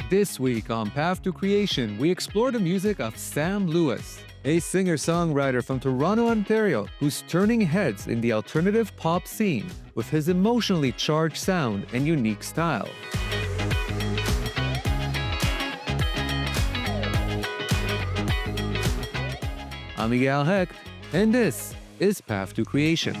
This week on Path to Creation, we explore the music of Sam Lewis, a singer-songwriter from Toronto, Ontario, who's turning heads in the alternative pop scene with his emotionally charged sound and unique style. I'm Igal Hecht, and this is Path to Creation.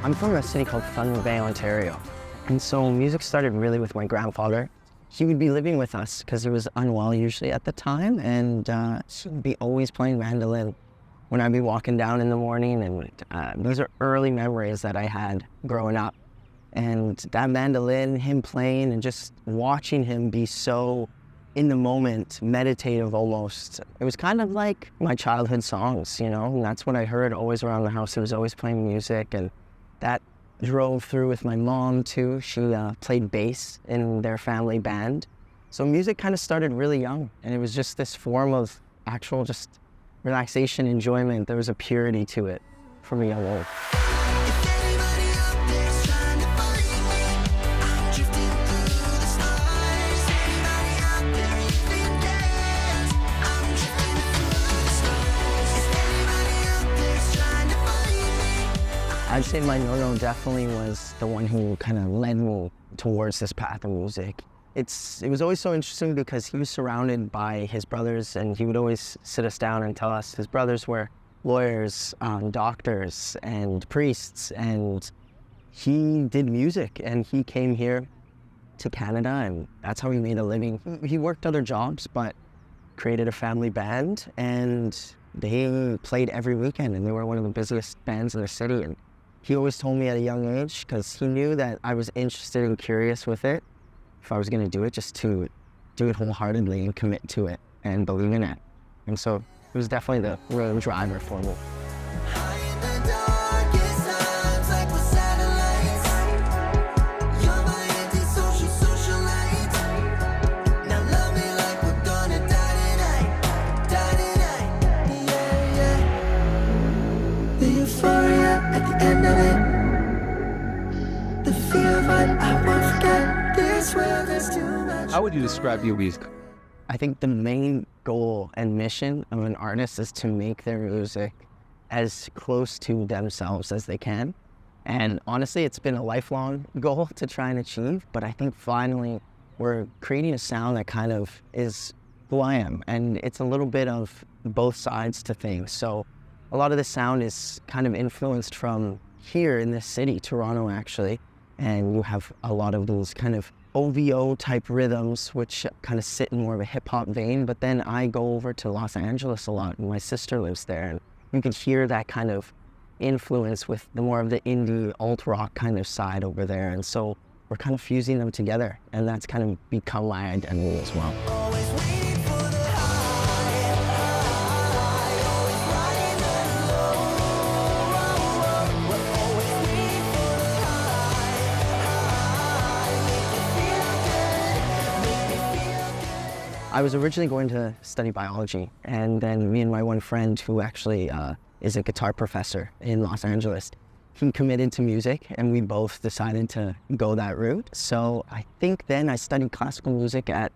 I'm from a city called Thunder Bay, Ontario. And so music started really with my grandfather. He would be living with us because he was unwell usually at the time, and he would be always playing mandolin when I'd be walking down in the morning. And those are early memories that I had growing up. And that mandolin, him playing and just watching him be so in the moment, meditative almost. It was kind of like my childhood songs, you know, and that's what I heard always around the house. He was always playing music, and that drove through with my mom too. She played bass in their family band. So music kind of started really young, and it was just this form of actual just relaxation, enjoyment. There was a purity to it from a young age. I'd say my no-no definitely was the one who kind of led me towards this path of music. It was always so interesting because he was surrounded by his brothers, and he would always sit us down and tell us his brothers were lawyers, doctors, and priests, and he did music, and he came here to Canada, and that's how he made a living. He worked other jobs, but created a family band, and they played every weekend, and they were one of the busiest bands in the city. And he always told me at a young age, because he knew that I was interested and curious with it, if I was going to do it, just to do it wholeheartedly and commit to it and believe in it. And so it was definitely the real driver for me. How would you describe your music? I think the main goal and mission of an artist is to make their music as close to themselves as they can. And honestly, it's been a lifelong goal to try and achieve, but I think finally we're creating a sound that kind of is who I am. And it's a little bit of both sides to things. So a lot of the sound is kind of influenced from here in this city, Toronto actually. And you have a lot of those kind of OVO type rhythms, which kind of sit in more of a hip hop vein. But then I go over to Los Angeles a lot, and my sister lives there, and you can hear that kind of influence with the more of the indie alt rock kind of side over there. And so we're kind of fusing them together, and that's kind of become my identity as well. I was originally going to study biology, and then me and my one friend who actually is a guitar professor in Los Angeles, he committed to music, and we both decided to go that route. So I think then I studied classical music at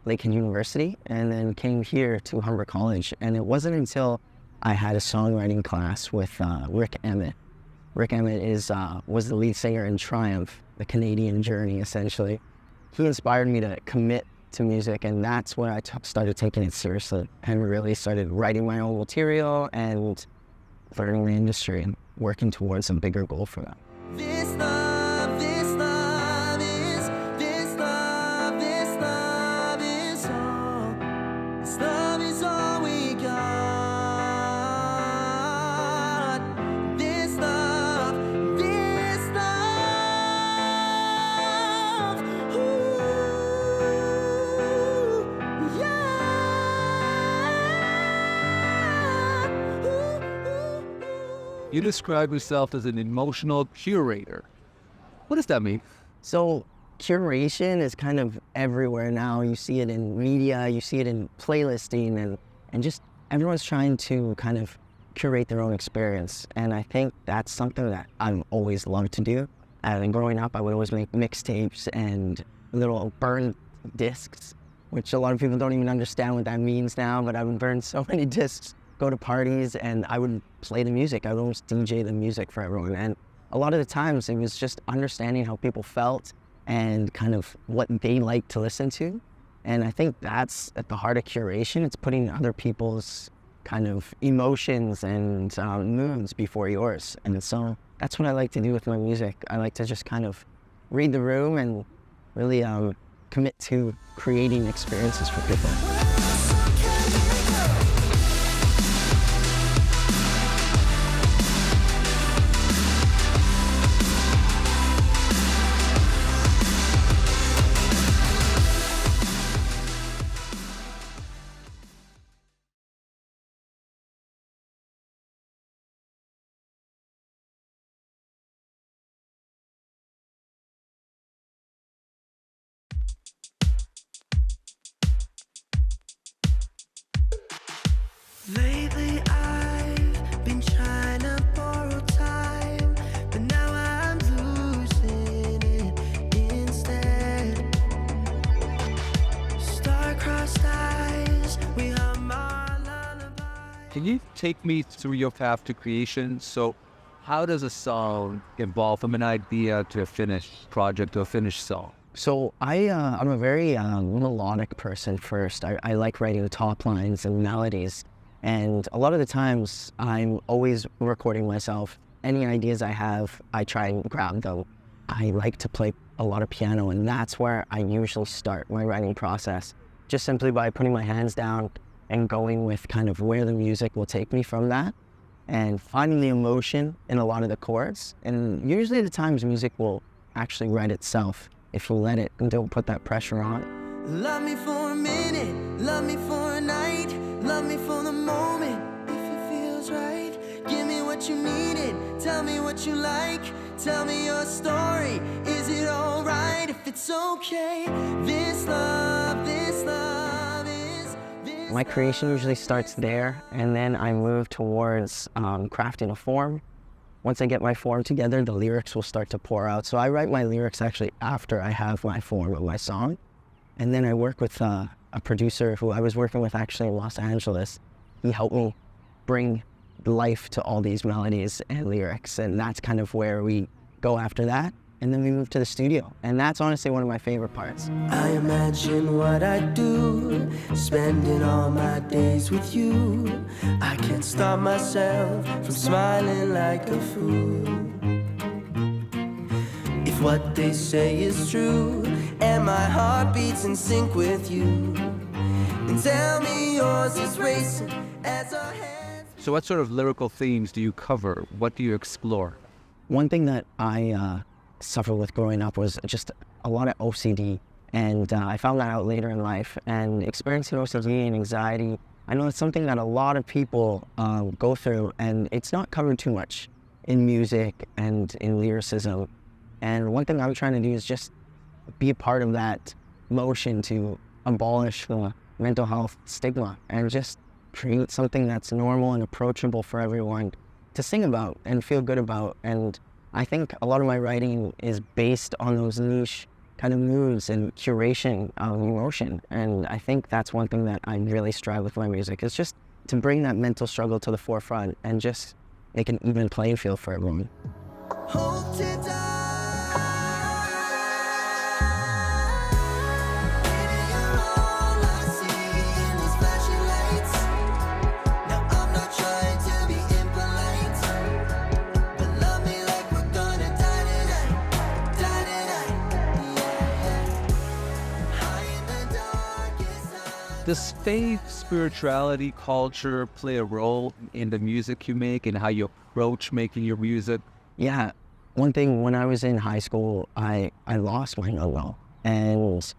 Lakehead University, and then came here to Humber College. And it wasn't until I had a songwriting class with Rick Emmett. Rick Emmett was the lead singer in Triumph, the Canadian Journey, essentially. He inspired me to commit to music, and that's when I started taking it seriously and really started writing my own material and learning the industry and working towards a bigger goal for that. This love is all we got. You describe yourself as an emotional curator. What does that mean? So curation is kind of everywhere now. You see it in media, you see it in playlisting, and just everyone's trying to kind of curate their own experience. And I think that's something that I've always loved to do. And growing up, I would always make mixtapes and little burn discs, which a lot of people don't even understand what that means now, but I would burn so many discs, go to parties, and I would play the music. I would almost DJ the music for everyone. And a lot of the times it was just understanding how people felt and kind of what they like to listen to. And I think that's at the heart of curation. It's putting other people's kind of emotions and moods before yours. And so that's what I like to do with my music. I like to just kind of read the room and really commit to creating experiences for people. Lately I've been trying to borrow time, but now I'm losing it instead. Star-crossed eyes, we hum our lullaby. Can you take me through your path to creation? So how does a song evolve from an idea to a finished project to a finished song? So I'm a very melodic person first. I like writing the top lines and melodies. And a lot of the times I'm always recording myself. Any ideas I have, I try and grab them. I like to play a lot of piano, and that's where I usually start my writing process. Just simply by putting my hands down and going with kind of where the music will take me from that and finding the emotion in a lot of the chords. And usually the times music will actually write itself if you let it and don't put that pressure on it. Love me for a minute, love me for a night, love me for the moment, if it feels right. Give me what you needed, tell me what you like, tell me your story, is it alright if it's okay? This love is this. My creation usually starts there, and then I move towards crafting a form. Once I get my form together, the lyrics will start to pour out. So I write my lyrics actually after I have my form of my song. And then I work with a producer who I was working with actually in Los Angeles. He helped me bring life to all these melodies and lyrics, and that's kind of where we go after that. And then we move to the studio, and that's honestly one of my favorite parts. I imagine what I do, spending all my days with you. I can't stop myself from smiling like a fool. If what they say is true, and my heart beats in sync with you, then tell me yours is racing as our hands. So what sort of lyrical themes do you cover? What do you explore? One thing that I suffered with growing up was just a lot of OCD, and I found that out later in life. And experiencing OCD and anxiety, I know it's something that a lot of people go through, and it's not covered too much in music and in lyricism. And one thing I'm trying to do is just be a part of that motion to abolish the mental health stigma and just create something that's normal and approachable for everyone to sing about and feel good about. And I think a lot of my writing is based on those niche kind of moods and curation of emotion. And I think that's one thing that I really strive with my music, is just to bring that mental struggle to the forefront and just make an even playing field for everyone. Hope to die. Baby, you're all I see in these flashing lights. Now I'm not trying to be impolite, but love me like we're gonna die tonight, yeah. High in the darkest night. Does faith, spirituality, culture play a role in the music you make and how you approach making your music? Yeah, one thing, when I was in high school, I lost my uncle, and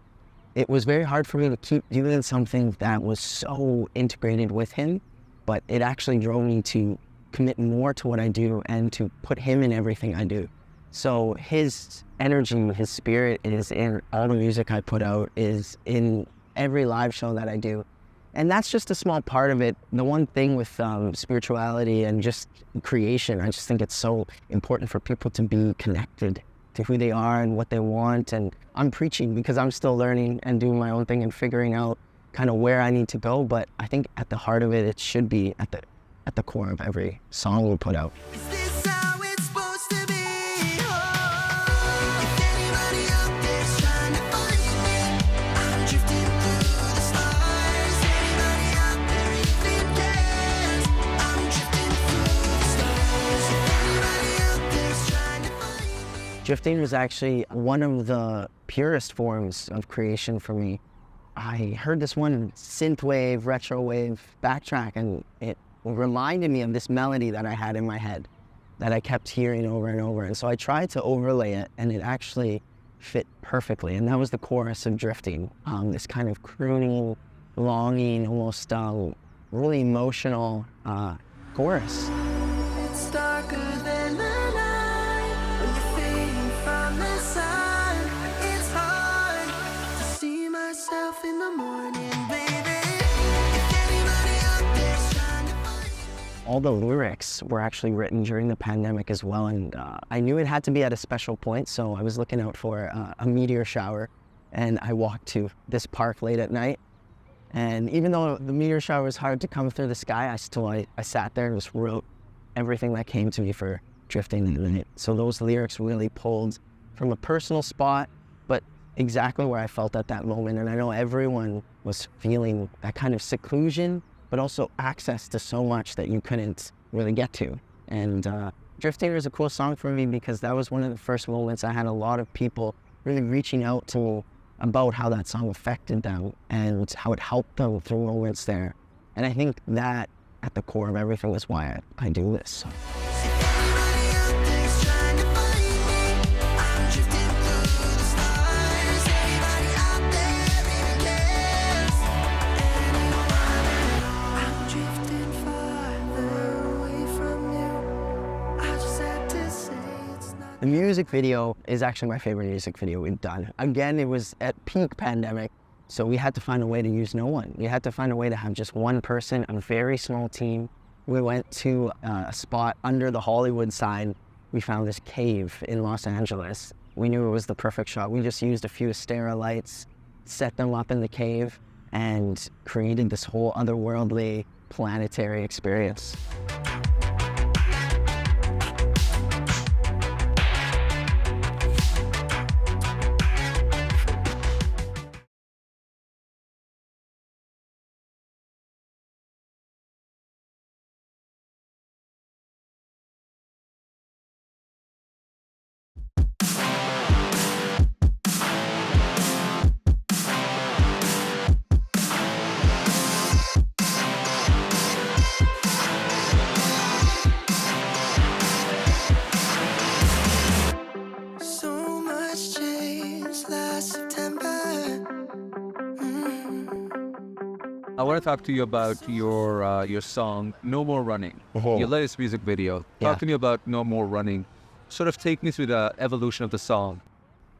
it was very hard for me to keep doing something that was so integrated with him, but it actually drove me to commit more to what I do and to put him in everything I do. So his energy, his spirit is in all the music I put out, is in every live show that I do. And that's just a small part of it. The one thing with spirituality and just creation, I just think it's so important for people to be connected to who they are and what they want. And I'm preaching because I'm still learning and doing my own thing and figuring out kind of where I need to go. But I think at the heart of it, it should be at the core of every song we put out. Is this how it's supposed to be? Oh, if anybody out there's trying to find me, I'm drifting through the stars. Anybody out there even cares? I'm drifting through the stars. If anybody out there's trying to find me. Drifting was actually one of the purest forms of creation for me. I heard this one synthwave, retro wave backtrack, and it reminded me of this melody that I had in my head that I kept hearing over and over. And so I tried to overlay it, and it actually fit perfectly. And that was the chorus of Drifting, this kind of crooning, longing, almost really emotional chorus. It's darker than the night when you're fading from the sun. It's hard to see myself in the morning, baby. If anybody out there's trying to find me. All the lyrics were actually written during the pandemic as well, and I knew it had to be at a special point, so I was looking out for a meteor shower, and I walked to this park late at night. And even though the meteor shower was hard to come through the sky, I sat there and just wrote everything that came to me for Drifting in the Night. So those lyrics really pulled from a personal spot, but exactly where I felt at that moment. And I know everyone was feeling that kind of seclusion, but also access to so much that you couldn't really get to. And Drifting was a cool song for me because that was one of the first moments I had a lot of people really reaching out to me about how that song affected them and how it helped them through moments there. And I think that at the core of everything is why I do this. If anybody out there's trying to find me, I'm drifting through the stars. Anybody out there even cares? I'm drifting farther away from you. I just had to say it's not. The music video is actually my favorite music video we've done. Again, it was at peak pandemic, so we had to find a way to use no one. We had to find a way to have just one person, a very small team. We went to a spot under the Hollywood sign. We found this cave in Los Angeles. We knew it was the perfect shot. We just used a few Astera lights, set them up in the cave, and created this whole otherworldly planetary experience. So much changed last September. I want to talk to you about your song "No More Running," your latest music video. Talk Yeah. to me about "No More Running." Sort of take me through the evolution of the song.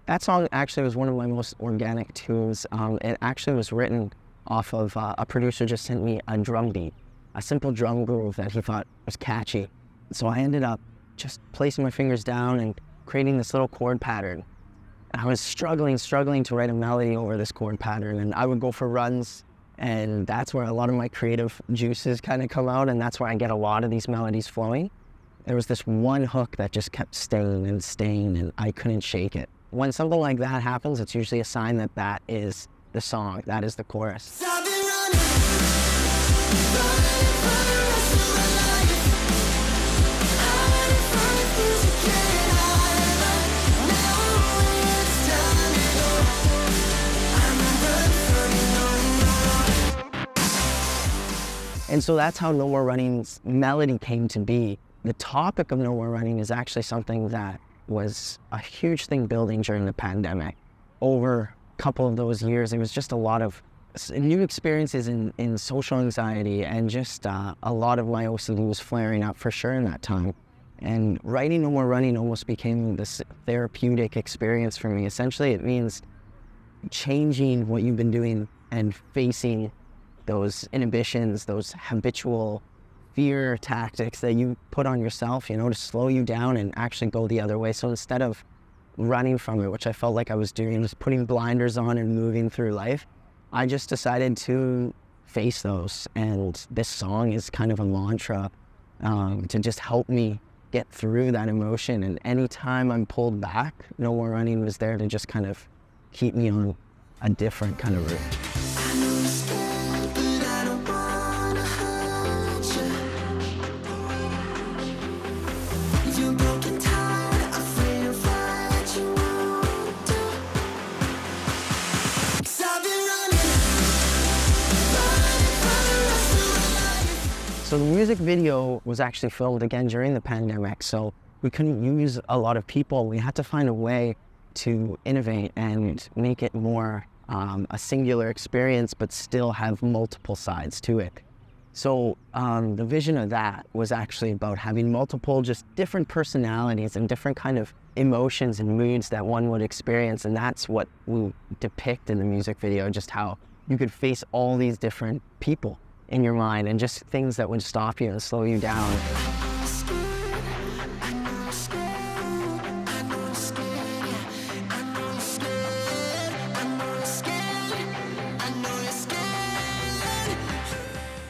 That song actually was one of my most organic tunes. It actually was written off of a producer just sent me a drum beat, a simple drum groove that he thought was catchy. So I ended up just placing my fingers down and creating this little chord pattern. I was struggling to write a melody over this chord pattern, and I would go for runs, and that's where a lot of my creative juices kind of come out, and that's where I get a lot of these melodies flowing. There was this one hook that just kept staying, and I couldn't shake it. When something like that happens, it's usually a sign that that is the song, that is the chorus. I've been running for the rest of my life. I went in front of music and now it's time to go. I'm not running, no. And so that's how No More Running's melody came to be. The topic of No More Running is actually something that was a huge thing building during the pandemic. Over a couple of those years, it was just a lot of new experiences in social anxiety, and just a lot of my OCD was flaring up for sure in that time. And writing No More Running almost became this therapeutic experience for me. Essentially, it means changing what you've been doing and facing those inhibitions, those habitual fear tactics that you put on yourself, you know, to slow you down and actually go the other way. So instead of running from it, which I felt like I was doing, just putting blinders on and moving through life, I just decided to face those. And this song is kind of a mantra to just help me get through that emotion. And anytime I'm pulled back, No More Running was there to just kind of keep me on a different kind of route. I know you're scared, but I don't wanna hurt you. If you're broken, tired, afraid of what you won't do. 'Cause I've been running for the rest of my life. So the music video was actually filmed again during the pandemic, so we couldn't use a lot of people. We had to find a way to innovate and make it more a singular experience, but still have multiple sides to it. So the vision of that was actually about having multiple, just different personalities and different kind of emotions and moods that one would experience. And that's what we depict in the music video, just how you could face all these different people in your mind and just things that would stop you and slow you down.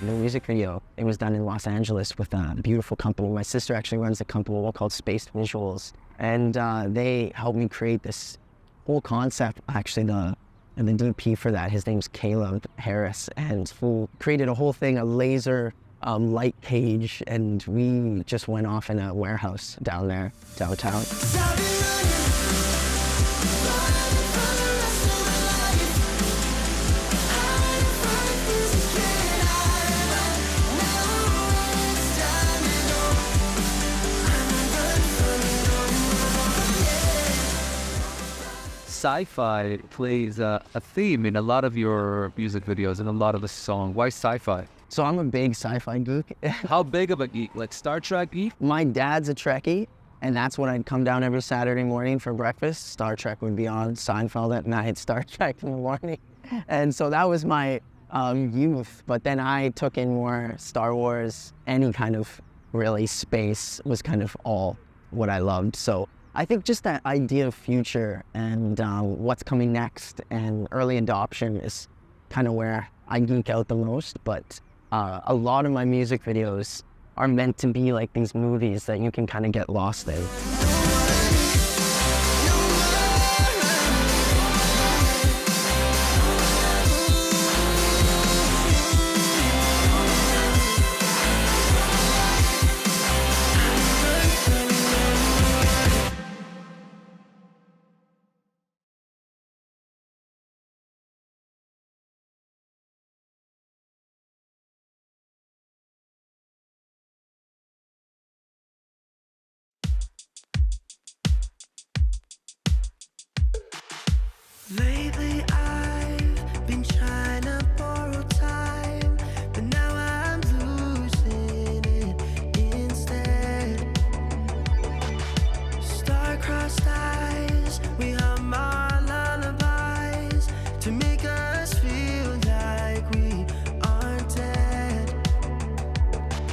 The music video, it was done in Los Angeles with a beautiful company. My sister actually runs a company called Space Visuals, and they helped me create this whole concept. Actually, the DP for that, his name's Caleb Harris, and he created a whole thing, a laser light cage, and we just went off in a warehouse down there, downtown. Sci-fi plays a theme in a lot of your music videos and a lot of the song. Why sci-fi? So I'm a big sci-fi geek. How big of a geek? Like Star Trek geek? My dad's a Trekkie, and that's when I'd come down every Saturday morning for breakfast. Star Trek would be on, Seinfeld at night, Star Trek in the morning. And so that was my youth. But then I took in more Star Wars, any kind of really space was kind of all what I loved. So I think just that idea of future and what's coming next and early adoption is kind of where I geek out the most. But a lot of my music videos are meant to be like these movies that you can kind of get lost in. Lately I've been trying to borrow time, but now I'm losing it instead. Star-crossed eyes, we hum our lullabies to make us feel like we aren't dead.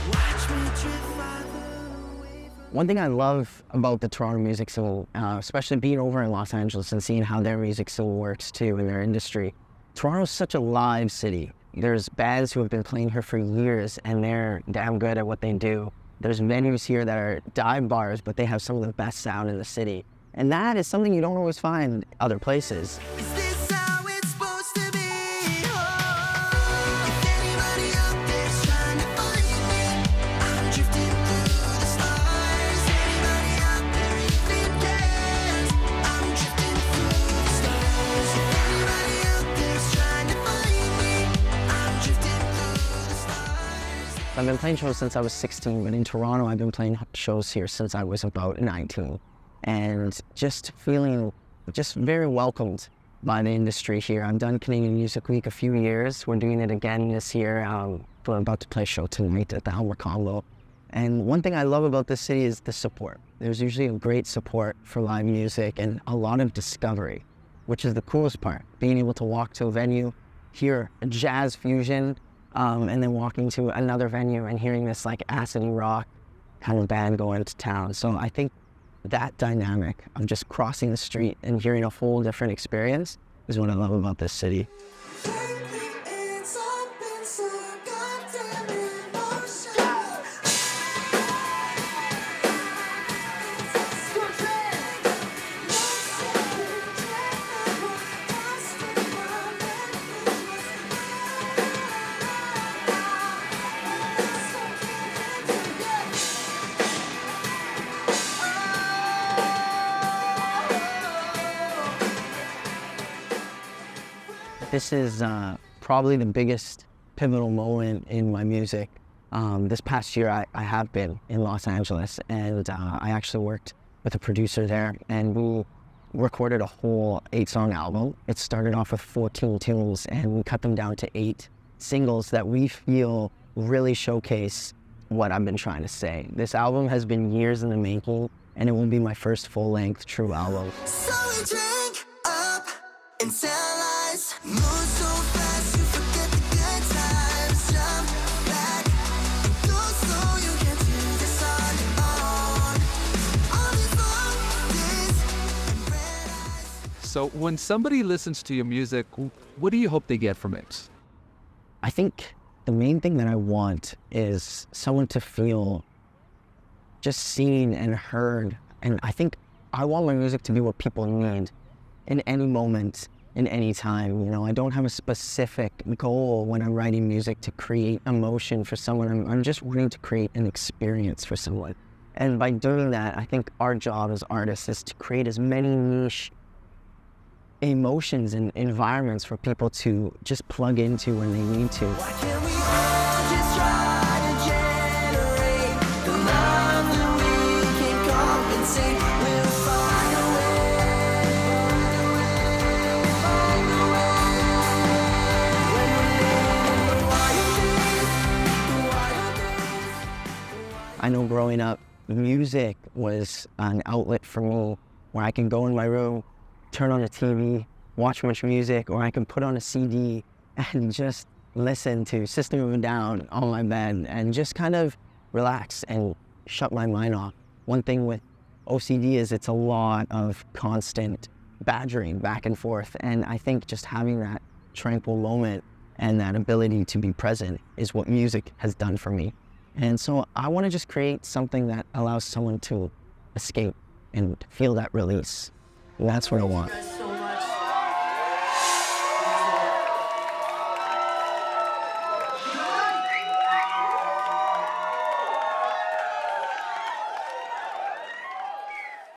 Watch me drift farther away from One thing I love about the Toronto music scene, especially being over in Los Angeles and seeing how their music scene works too in their industry. Toronto's such a live city. There's bands who have been playing here for years and they're damn good at what they do. There's venues here that are dive bars, but they have some of the best sound in the city. And that is something you don't always find other places. Is this how it's supposed to be? Oh, if anybody out there's trying to find me, I'm drifting through the stars. Anybody out there even cares? I'm drifting through the stars. If anybody out there's trying to find me, I'm drifting through the stars. I've been playing shows since I was 16, but in Toronto, I've been playing shows here since I was about 19. And just feeling just very welcomed by the industry here. I've done Canadian Music Week a few years. We're doing it again this year. We're about to play a show tonight at the Albert Combo. And one thing I love about this city is the support. There's usually a great support for live music and a lot of discovery, which is the coolest part. Being able to walk to a venue, hear a jazz fusion, and then walking to another venue and hearing this like acid rock kind of band going to town. So I think that dynamic of just crossing the street and hearing a whole different experience is what I love about this city. This is probably the biggest pivotal moment in my music. This past year, I have been in Los Angeles, and I actually worked with a producer there, and we recorded a whole 8-song album. It started off with 14 tunes, and we cut them down to 8 singles that we feel really showcase what I've been trying to say. This album has been years in the making, and it will be my first full-length true album. So we drink up and tell lies. Move so fast you forget the good times. Jump back and go slow. You can't do this on your own. All these long days and red eyes. So, when somebody listens to your music, what do you hope they get from it? I think the main thing that I want is someone to feel just seen and heard. And I think I want my music to be what people need in any moment, in any time. You know, I don't have a specific goal when I'm writing music to create emotion for someone. I'm just wanting to create an experience for someone. And by doing that, I think our job as artists is to create as many niche emotions and environments for people to just plug into when they need to. Why can't we all just try to generate the love that we can compensate? We'll find a way, find a way. When we're living the wild days. I know growing up, music was an outlet for me where I can go in my room, turn on the TV, watch much music, or I can put on a CD and just listen to System of a Down on my bed and just kind of relax and shut my mind off. One thing with OCD is it's a lot of constant badgering back and forth, and I think just having that tranquil moment and that ability to be present is what music has done for me. And so I want to just create something that allows someone to escape and feel that release. And that's what I want.